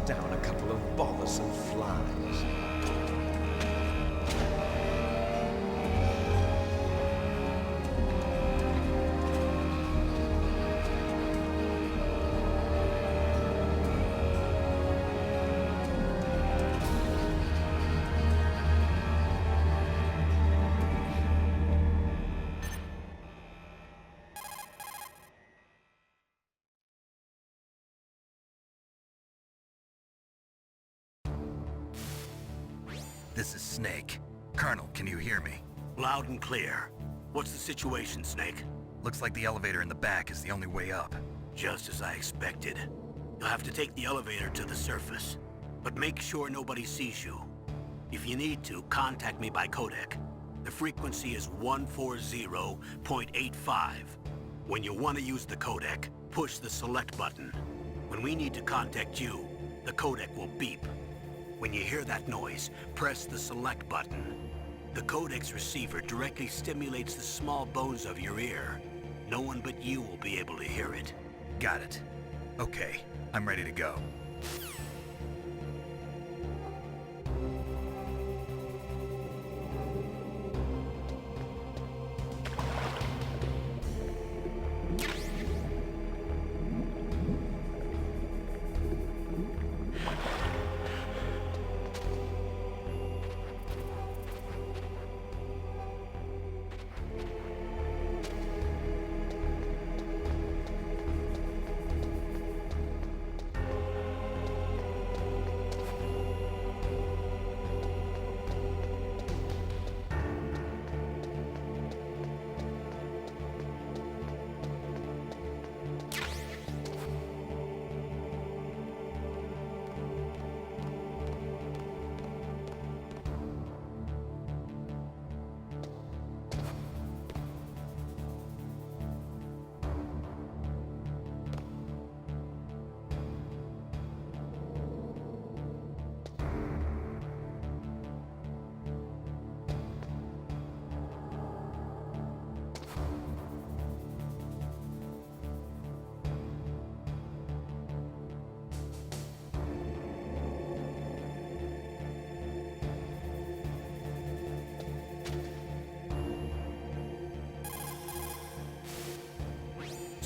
down a couple of bothersome flies. This is Snake. Colonel, can you hear me? Loud and clear. What's the situation, Snake? Looks like the elevator in the back is the only way up. Just as I expected. You'll have to take the elevator to the surface. But make sure nobody sees you. If you need to, contact me by codec. The frequency is 140.85. When you want to use the codec, push the select button. When we need to contact you, the codec will beep. When you hear that noise, press the select button. The codec's receiver directly stimulates the small bones of your ear. No one but you will be able to hear it. Got it. Okay, I'm ready to go.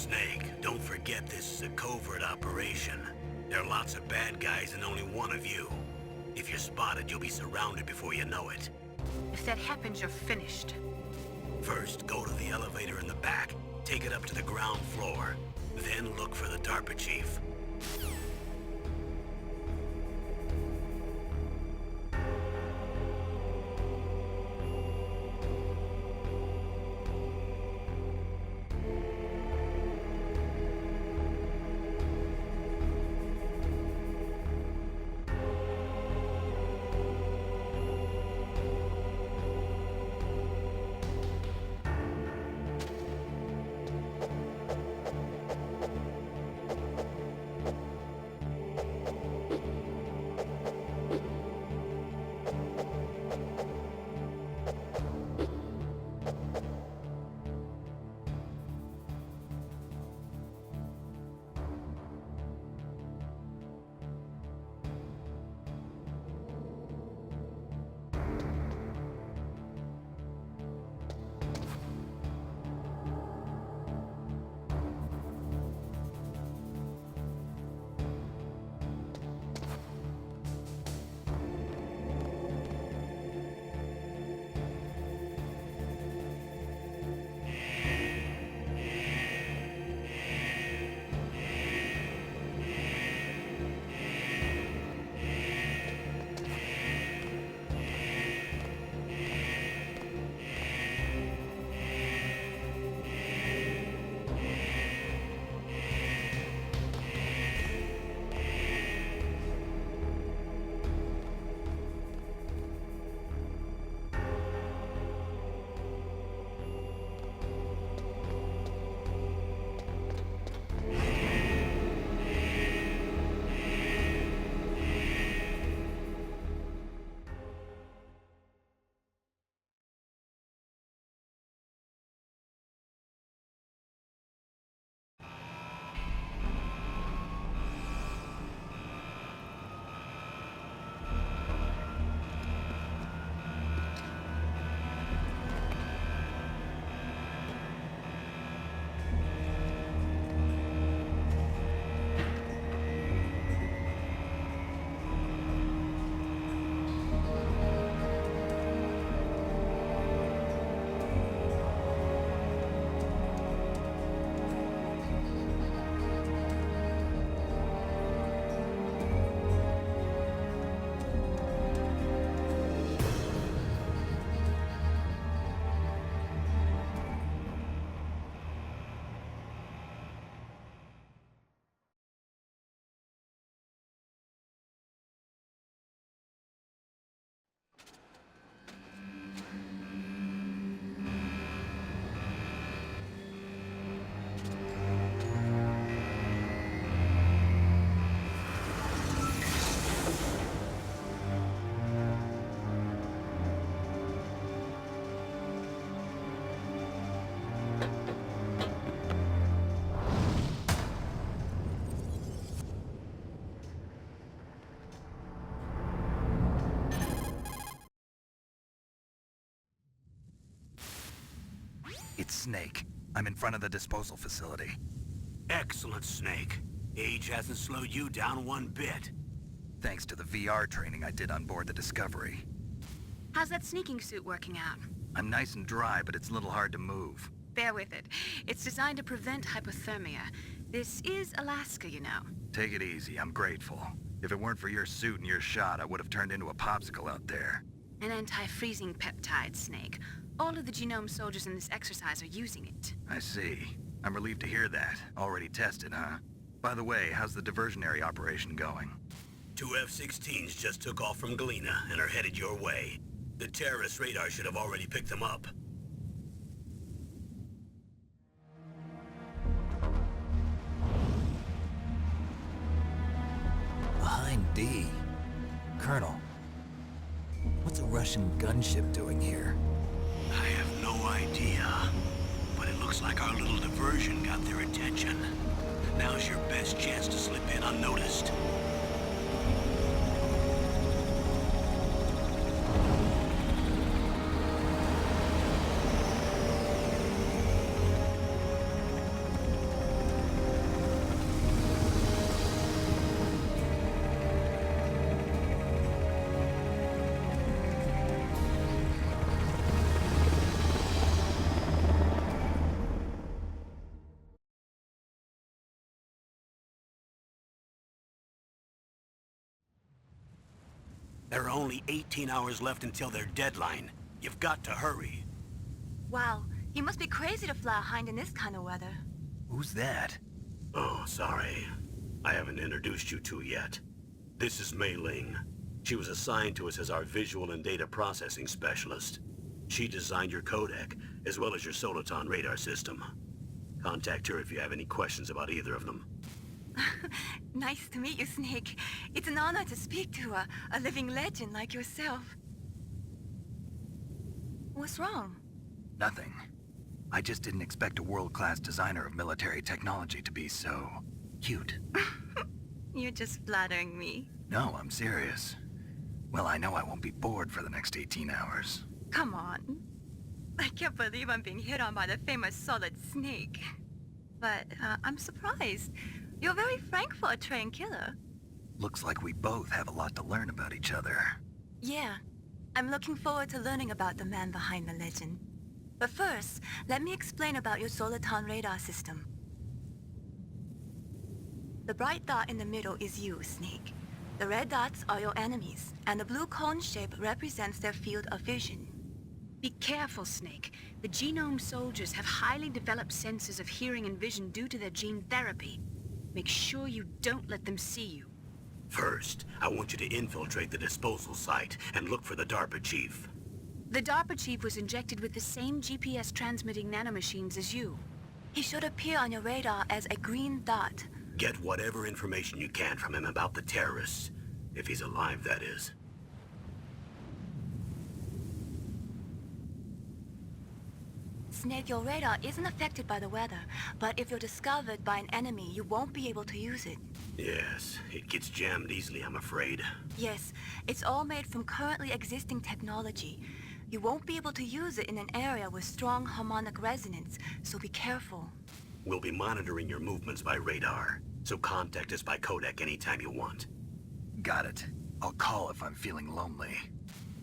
Snake, don't forget this is a covert operation. There are lots of bad guys and only one of you. If you're spotted, you'll be surrounded before you know it. If that happens, you're finished. First, go to the elevator in the back. Take it up to the ground floor. Then look for the DAPRA chief. It's Snake. I'm in front of the disposal facility. Excellent, Snake. Age hasn't slowed you down one bit. Thanks to the VR training I did on board the Discovery. How's that sneaking suit working out? I'm nice and dry, but it's a little hard to move. Bear with it. It's designed to prevent hypothermia. This is Alaska, you know. Take it easy, I'm grateful. If it weren't for your suit and your shot, I would have turned into a popsicle out there. An anti-freezing peptide, Snake. All of the genome soldiers in this exercise are using it. I see. I'm relieved to hear that. Already tested, huh? By the way, how's the diversionary operation going? 2 F-16s just took off from Galena and are headed your way. The terrorist radar should have already picked them up. Behind D. Colonel, what's a Russian gunship doing here? I have no idea, but it looks like our little diversion got their attention. Now's your best chance to slip in unnoticed. There are only 18 hours left until their deadline. You've got to hurry. Wow, you must be crazy to fly a hind in this kind of weather. Who's that? Oh, sorry. I haven't introduced you to yet. This is Mei Ling. She was assigned to us as our visual and data processing specialist. She designed your codec, as well as your Soliton radar system. Contact her if you have any questions about either of them. Nice to meet you, Snake. It's an honor to speak to a living legend like yourself. What's wrong? Nothing. I just didn't expect a world-class designer of military technology to be so cute. You're just flattering me. No, I'm serious. Well, I know I won't be bored for the next 18 hours. Come on. I can't believe I'm being hit on by the famous Solid Snake. But I'm surprised. You're very frank for a trained killer. Looks like we both have a lot to learn about each other. Yeah. I'm looking forward to learning about the man behind the legend. But first, let me explain about your Soliton radar system. The bright dot in the middle is you, Snake. The red dots are your enemies, and the blue cone shape represents their field of vision. Be careful, Snake. The genome soldiers have highly developed senses of hearing and vision due to their gene therapy. Make sure you don't let them see you. First, I want you to infiltrate the disposal site and look for the DARPA chief. The DAPRA chief was injected with the same GPS-transmitting nanomachines as you. He should appear on your radar as a green dot. Get whatever information you can from him about the terrorists. If he's alive, that is. Snake, your radar isn't affected by the weather, but if you're discovered by an enemy, you won't be able to use it. Yes, it gets jammed easily, I'm afraid. Yes, it's all made from currently existing technology. You won't be able to use it in an area with strong harmonic resonance, so be careful. We'll be monitoring your movements by radar, so contact us by codec anytime you want. Got it. I'll call if I'm feeling lonely.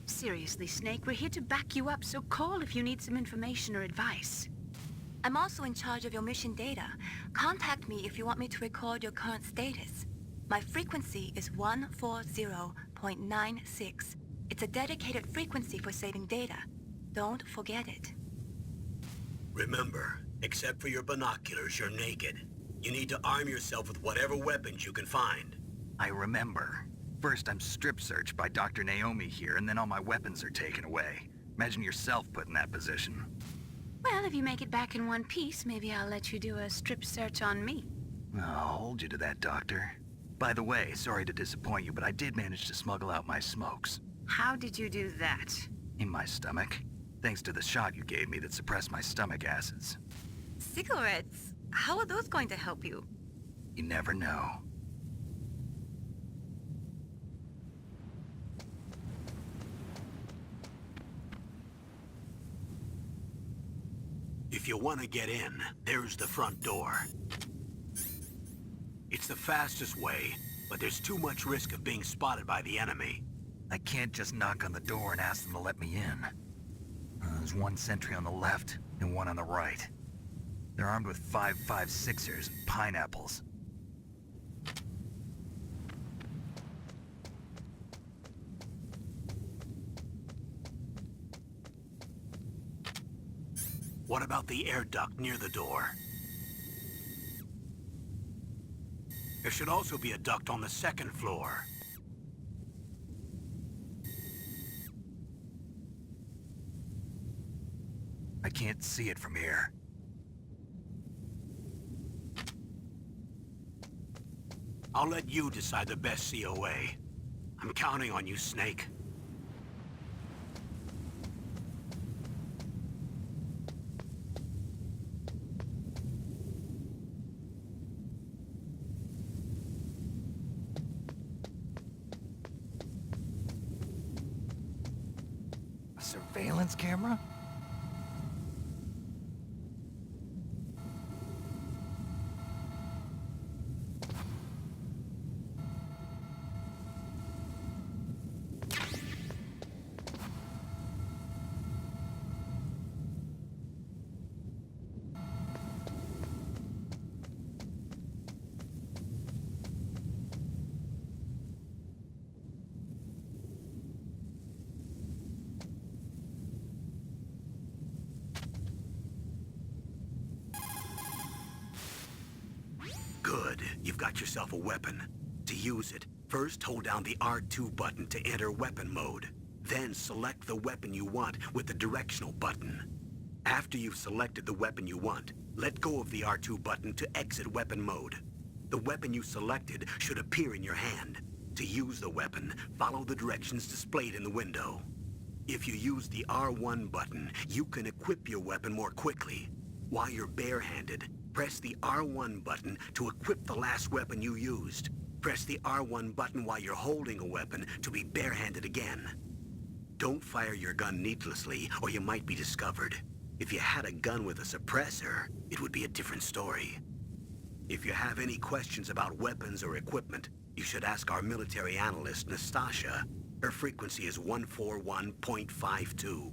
Seriously, Snake, we're here to back you up, so call if you need some information or advice. I'm also in charge of your mission data. Contact me if you want me to record your current status. My frequency is 140.96. It's a dedicated frequency for saving data. Don't forget it. Remember, except for your binoculars, you're naked. You need to arm yourself with whatever weapons you can find. I remember. First, I'm strip searched by Dr. Naomi here, and then all my weapons are taken away. Imagine yourself put in that position. Well, if you make it back in one piece, maybe I'll let you do a strip search on me. I'll hold you to that, Doctor. By the way, sorry to disappoint you, but I did manage to smuggle out my smokes. How did you do that? In my stomach. Thanks to the shot you gave me that suppressed my stomach acids. Cigarettes? How are those going to help you? You never know. If you want to get in, there's the front door. It's the fastest way, but there's too much risk of being spotted by the enemy. I can't just knock on the door and ask them to let me in. There's one sentry on the left and one on the right. They're armed with 5.56ers and pineapples. What about the air duct near the door? There should also be a duct on the second floor. I can't see it from here. I'll let you decide the best COA. I'm counting on you, Snake. A surveillance camera? Good. You've got yourself a weapon. To use it, first hold down the R2 button to enter weapon mode. Then select the weapon you want with the directional button. After you've selected the weapon you want, let go of the R2 button to exit weapon mode. The weapon you selected should appear in your hand. To use the weapon, follow the directions displayed in the window. If you use the R1 button, you can equip your weapon more quickly. While you're barehanded, press the R1 button to equip the last weapon you used. Press the R1 button while you're holding a weapon to be barehanded again. Don't fire your gun needlessly, or you might be discovered. If you had a gun with a suppressor, it would be a different story. If you have any questions about weapons or equipment, you should ask our military analyst, Nastasha. Her frequency is 141.52.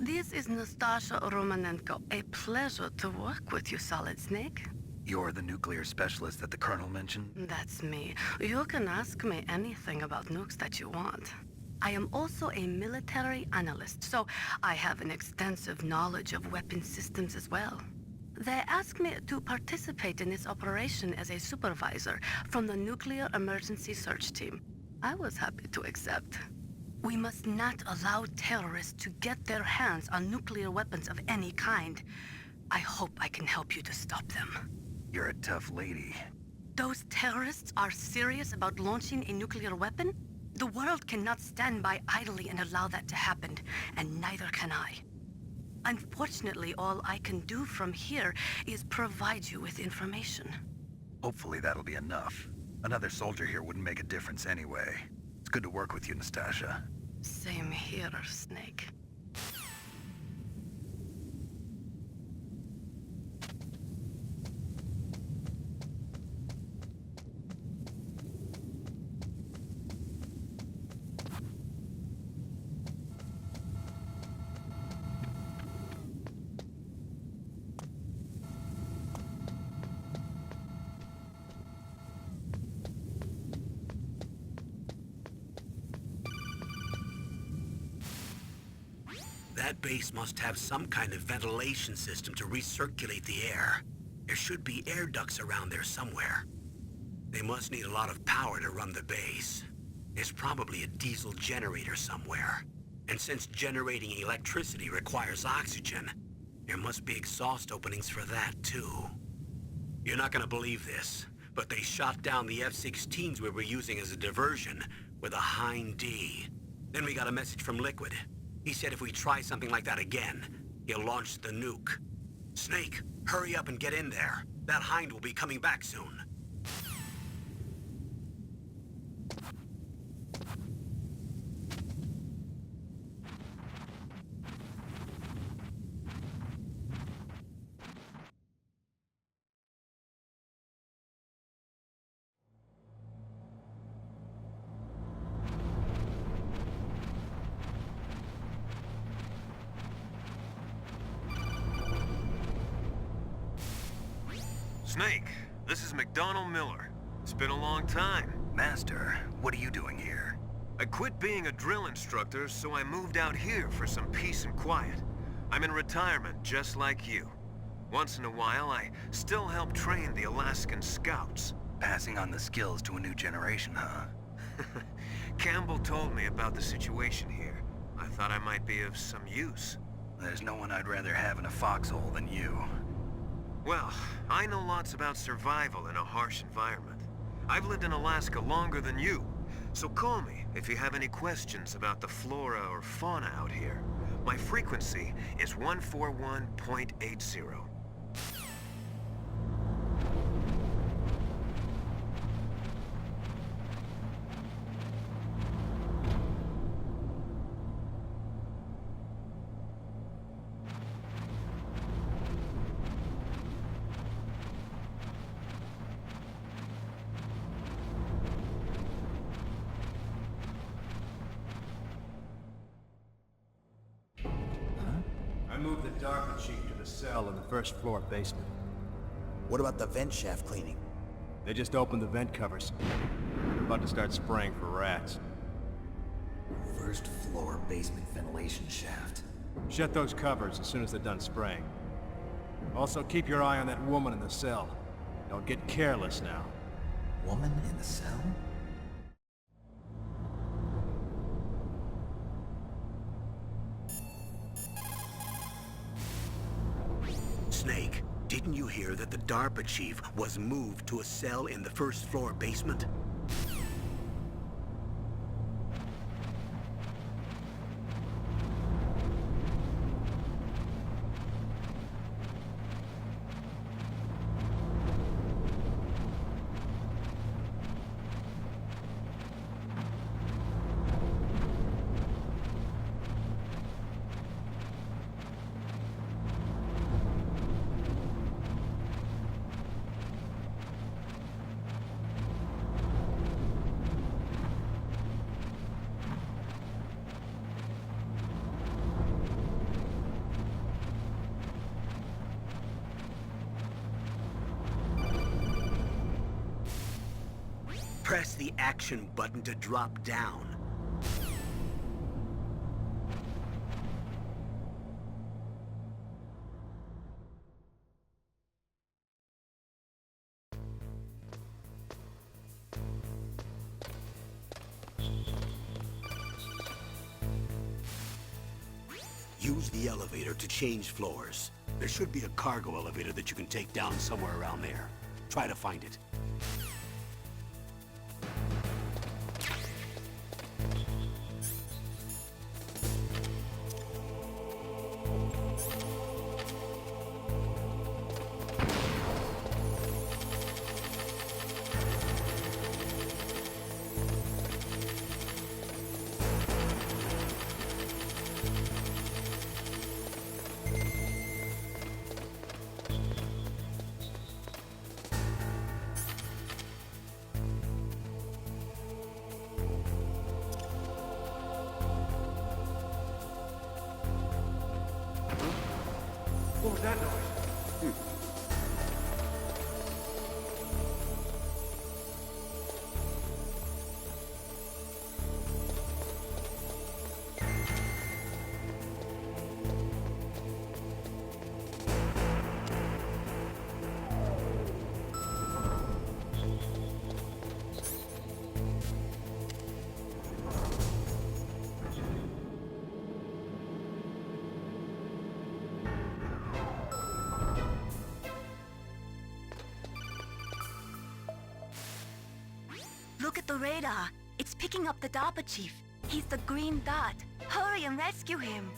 This is Nastasha Romanenko. A pleasure to work with you, Solid Snake. You're the nuclear specialist that the Colonel mentioned? That's me. You can ask me anything about nukes that you want. I am also a military analyst, so I have an extensive knowledge of weapon systems as well. They asked me to participate in this operation as a supervisor from the Nuclear Emergency Search Team. I was happy to accept. We must not allow terrorists to get their hands on nuclear weapons of any kind. I hope I can help you to stop them. You're a tough lady. Those terrorists are serious about launching a nuclear weapon? The world cannot stand by idly and allow that to happen, and neither can I. Unfortunately, all I can do from here is provide you with information. Hopefully that'll be enough. Another soldier here wouldn't make a difference anyway. It's good to work with you, Nastasha. Same here, Snake. That base must have some kind of ventilation system to recirculate the air. There should be air ducts around there somewhere. They must need a lot of power to run the base. There's probably a diesel generator somewhere. And since generating electricity requires oxygen, there must be exhaust openings for that too. You're not gonna believe this, but they shot down the F-16s we were using as a diversion with a Hind D. Then we got a message from Liquid. He said if we try something like that again, he'll launch the nuke. Snake, hurry up and get in there. That Hind will be coming back soon. Snake, this is McDonald Miller. It's been a long time. Master, what are you doing here? I quit being a drill instructor, so I moved out here for some peace and quiet. I'm in retirement, just like you. Once in a while, I still help train the Alaskan Scouts. Passing on the skills to a new generation, huh? Campbell told me about the situation here. I thought I might be of some use. There's no one I'd rather have in a foxhole than you. Well, I know lots about survival in a harsh environment. I've lived in Alaska longer than you, so call me if you have any questions about the flora or fauna out here. My frequency is 141.80. I moved the DAPRA chief to the cell in the first floor basement. What about the vent shaft cleaning? They just opened the vent covers. They're about to start spraying for rats. First floor basement ventilation shaft. Shut those covers as soon as they're done spraying. Also, keep your eye on that woman in the cell. Don't get careless now. Woman in the cell? Snake, didn't you hear that the DARPA chief was moved to a cell in the first floor basement? Press the action button to drop down. Use the elevator to change floors. There should be a cargo elevator that you can take down somewhere around there. Try to find it. What was that noise? Look at the radar. It's picking up the DAPRA chief. He's the green dot. Hurry and rescue him.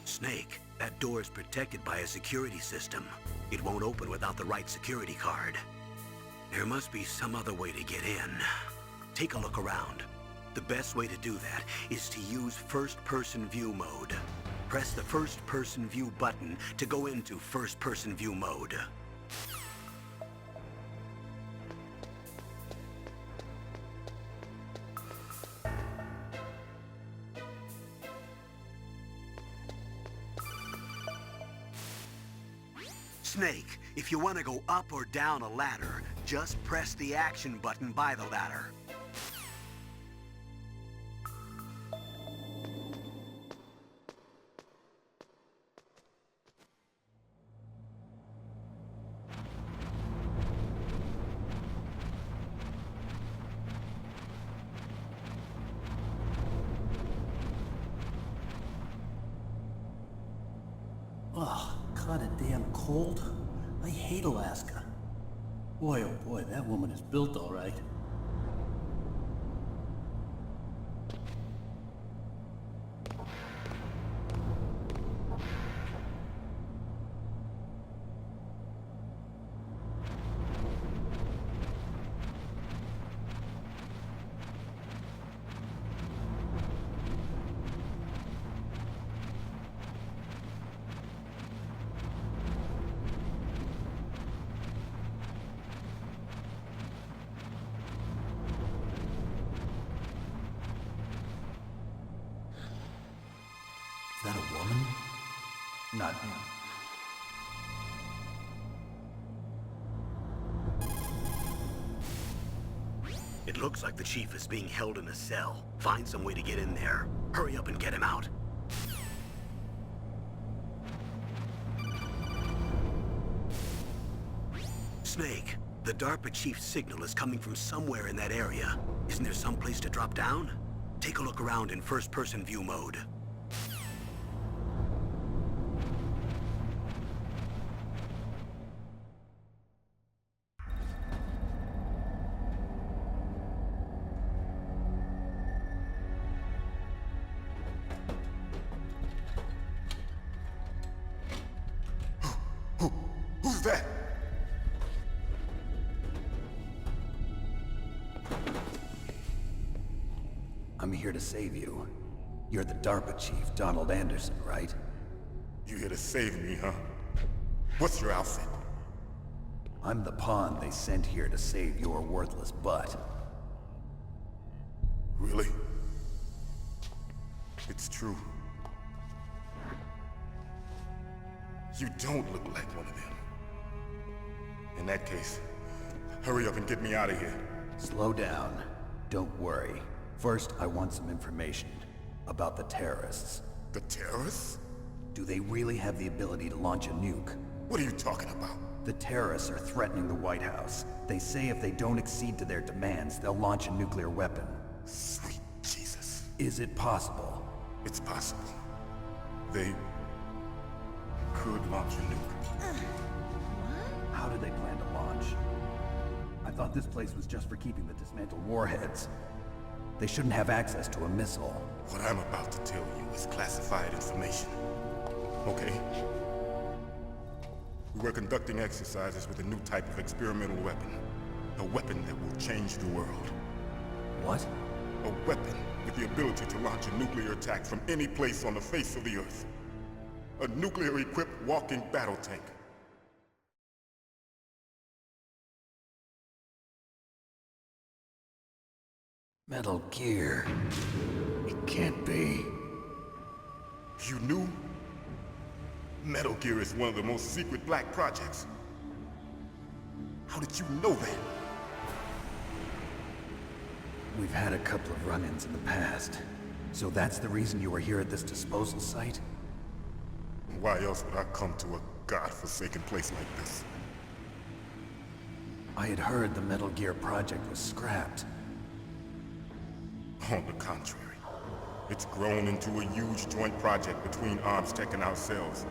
Snake, that door is protected by a security system. It won't open without the right security card. There must be some other way to get in. take a look around. The best way to do that is to use first-person view mode. Press the first-person view button to go into first-person view mode. Snake, if you want to go up or down a ladder, just press the action button by the ladder. Oh, kinda damn cold. I hate Alaska. Boy, oh boy, that woman is built all right. Is that a woman? Not... It looks like the chief is being held in a cell. Find some way to get in there. Hurry up and get him out. Snake, the DARPA chief's signal is coming from somewhere in that area. Isn't there some place to drop down? Take a look around in first-person view mode. Who's that? I'm here to save you. You're the DARPA chief, Donald Anderson, right? You here to save me, huh? What's your outfit? I'm the pawn they sent here to save your worthless butt. Really? It's true. You don't look like one of them. In that case, hurry up and get me out of here. Slow down. Don't worry. First, I want some information about the terrorists. The terrorists? Do they really have the ability to launch a nuke? What are you talking about? The terrorists are threatening the White House. They say if they don't accede to their demands, they'll launch a nuclear weapon. Sweet Jesus. Is it possible? It's possible. They could launch a nuke. How do they plan to launch? I thought this place was just for keeping the dismantled warheads. They shouldn't have access to a missile. What I'm about to tell you is classified information. Okay? We were conducting exercises with a new type of experimental weapon. A weapon that will change the world. What? A weapon with the ability to launch a nuclear attack from any place on the face of the Earth. A nuclear-equipped walking battle tank. Metal Gear. It can't be. You knew? Metal Gear is one of the most secret black projects. How did you know that? We've had a couple of run-ins in the past. So that's the reason you were here at this disposal site? Why else would I come to a godforsaken place like this? I had heard the Metal Gear project was scrapped. On the contrary, it's grown into a huge joint project between ArmsTech and ourselves.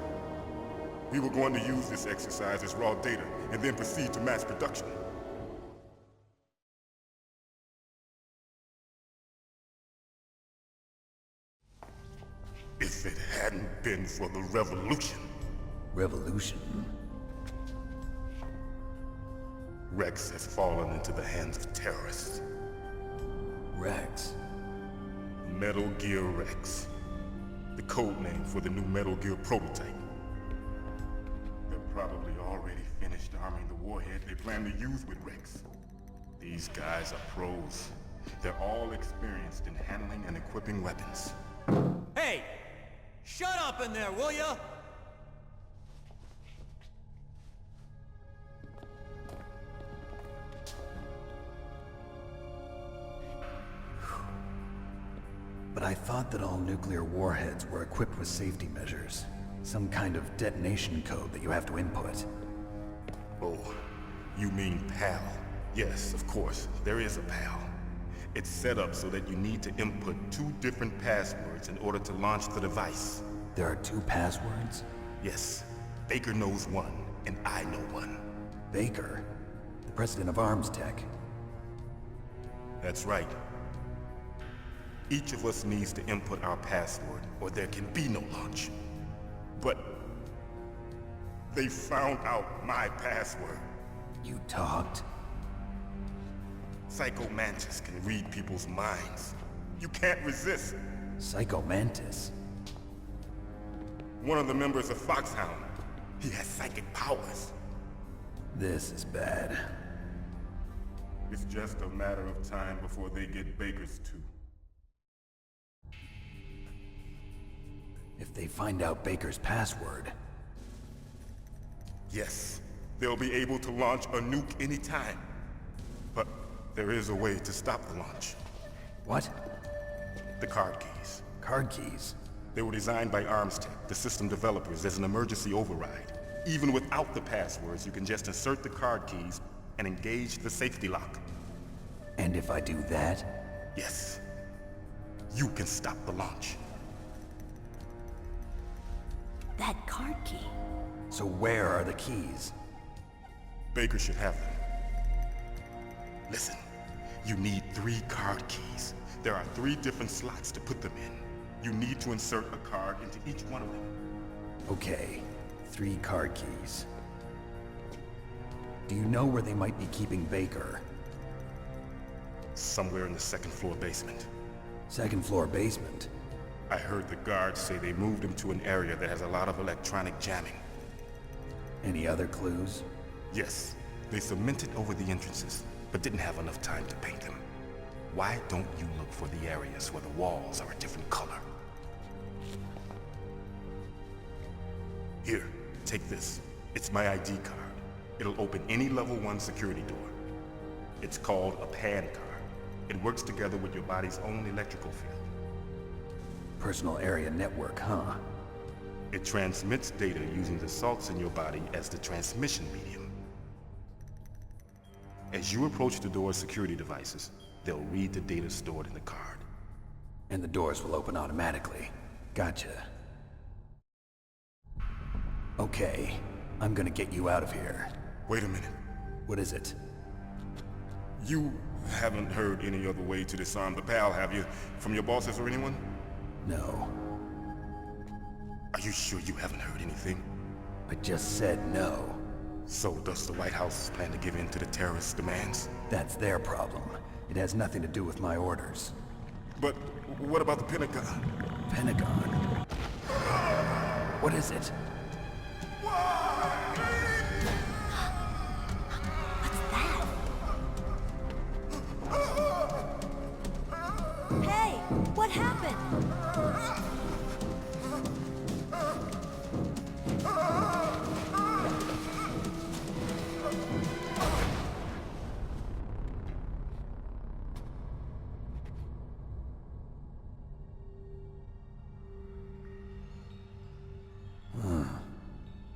We were going to use this exercise as raw data and then proceed to mass production. If it hadn't been for the revolution. Revolution? Rex has fallen into the hands of terrorists. Metal Gear Rex. The code name for the new Metal Gear prototype. They're probably already finished arming the warhead they plan to use with Rex. These guys are pros. They're all experienced in handling and equipping weapons. Hey! Shut up in there, will ya? But I thought that all nuclear warheads were equipped with safety measures. Some kind of detonation code that you have to input. Oh, you mean PAL? Yes, of course, there is a PAL. It's set up so that you need to input 2 different passwords in order to launch the device. There are 2 passwords? Yes. Baker knows one, and I know one. Baker? The president of Arms Tech? That's right. Each of us needs to input our password, or there can be no launch. But they found out my password. You talked? Psycho Mantis can read people's minds. You can't resist. Psycho Mantis? One of the members of Foxhound. He has psychic powers. This is bad. It's just a matter of time before they get Baker's too. If they find out Baker's password... Yes, they'll be able to launch a nuke anytime. But there is a way to stop the launch. What? The card keys. Card keys? They were designed by Arms Tech, the system developers, as an emergency override. Even without the passwords, you can just insert the card keys and engage the safety lock. And if I do that? Yes. You can stop the launch. That card key. So where are the keys? Baker should have them. Listen, you need 3 card keys. There are 3 different slots to put them in. You need to insert a card into each one of them. Okay, 3 card keys. Do you know where they might be keeping Baker? Somewhere in the 2nd floor basement. 2nd floor basement? I heard the guards say they moved him to an area that has a lot of electronic jamming. Any other clues? Yes. They cemented over the entrances, but didn't have enough time to paint them. Why don't you look for the areas where the walls are a different color? Here, take this. It's my ID card. It'll open any level 1 security door. It's called a PAN card. It works together with your body's own electrical field. Personal area network, huh? It transmits data using the salts in your body as the transmission medium. As you approach the door's security devices, they'll read the data stored in the card. And the doors will open automatically. Gotcha. Okay, I'm gonna get you out of here. Wait a minute. What is it? You haven't heard any other way to disarm the PAL, have you? From your bosses or anyone? No. Are you sure you haven't heard anything? I just said no. So does the White House plan to give in to the terrorists' demands? That's their problem. It has nothing to do with my orders. But what about the Pentagon? Pentagon? What is it? What's that? Hey, what happened?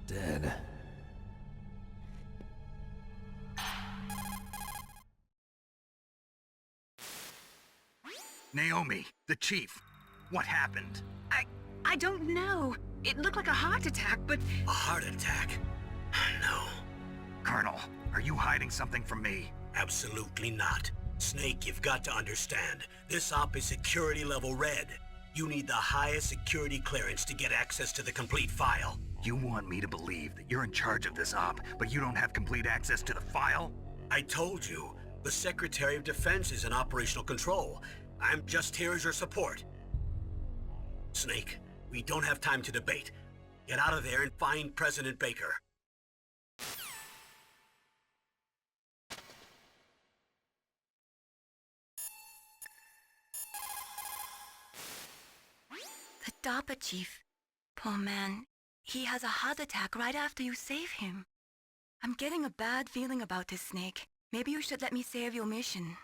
Dead. Naomi, the chief. What happened? I don't know. It looked like a heart attack, but... A heart attack? No. Colonel, are you hiding something from me? Absolutely not. Snake, you've got to understand. This op is security level red. You need the highest security clearance to get access to the complete file. You want me to believe that you're in charge of this op, but you don't have complete access to the file? I told you. The Secretary of Defense is in operational control. I'm just here as your support. Snake, we don't have time to debate. Get out of there and find President Baker. The DAPRA chief. Poor man. He has a heart attack right after you save him. I'm getting a bad feeling about this, Snake. Maybe you should let me save your mission.